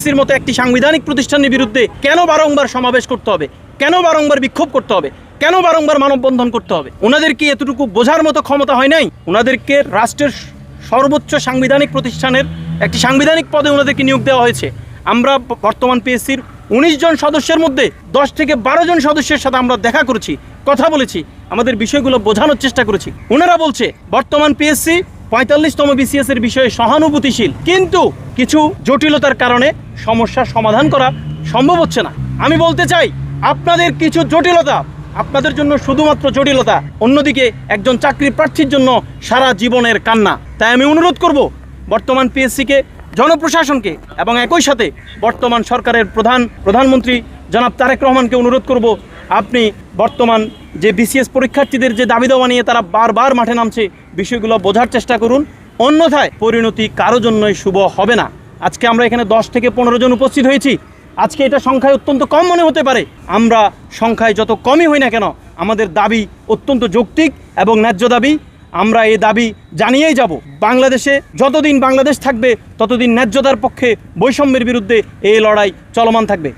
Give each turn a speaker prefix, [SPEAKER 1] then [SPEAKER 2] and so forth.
[SPEAKER 1] পিএসসির মতো একটি সাংবিধানিক প্রতিষ্ঠানের বিরুদ্ধে কেন বারংবার সমাবেশ করতে হবে, কেন বারংবার বিক্ষোভ করতে হবে, কেন বারংবার মানববন্ধন করতে হবে? ওনাদের কি এতটুকু বোঝার মতো ক্ষমতা হয় নাই? ওনাদেরকে রাষ্ট্রের সর্বোচ্চ সাংবিধানিক প্রতিষ্ঠানের একটি সাংবিধানিক পদে ওনাদেরকে নিয়োগ দেওয়া হয়েছে। আমরা বর্তমান পিএসসির 19 জন সদস্যের মধ্যে 10 থেকে 12 জন সদস্যের সাথে আমরা দেখা করেছি, কথা বলেছি, আমাদের বিষয়গুলো বোঝানোর চেষ্টা করেছি। ওনারা বলছে বর্তমান পিএসসি 45তম বিসিএস এর বিষয়ে সহানুভূতিশীল, কিন্তু কিছু জটিলতার কারণে সমস্যার সমাধান করা সম্ভব হচ্ছে না। আমি বলতে চাই, আপনাদের কিছু জটিলতা আপনাদের জন্য শুধুমাত্র জটিলতা, অন্যদিকে একজন চাকরি প্রার্থীর জন্য সারা জীবনের কান্না। তাই আমি অনুরোধ করব বর্তমান পিএসসিকে, জনপ্রশাসনকে এবং একই সাথে বর্তমান সরকারের প্রধানমন্ত্রী জনাব তারেক রহমানকে অনুরোধ করব, আপনি বর্তমান যে বিসিএস পরীক্ষার্থীদের যে দাবি দাওয়া নিয়ে তারা বারবার মাঠে নামছে, বিষয়গুলো বোঝার চেষ্টা করুন, অন্যথায় পরিণতি কারো জন্যই শুভ হবে না। আজকে আমরা এখানে 10 থেকে 15 জন উপস্থিত হয়েছি। আজকে এটা সংখ্যায় অত্যন্ত কম মনে হতে পারে, আমরা সংখ্যায় যত কমই হই না কেন, আমাদের দাবি অত্যন্ত যৌক্তিক এবং ন্যায্য দাবি। আমরা এই দাবি জানিয়েই যাব। বাংলাদেশে যতদিন বাংলাদেশ থাকবে ততদিন ন্যায্যতার পক্ষে, বৈষম্যের বিরুদ্ধে এই লড়াই চলমান থাকবে।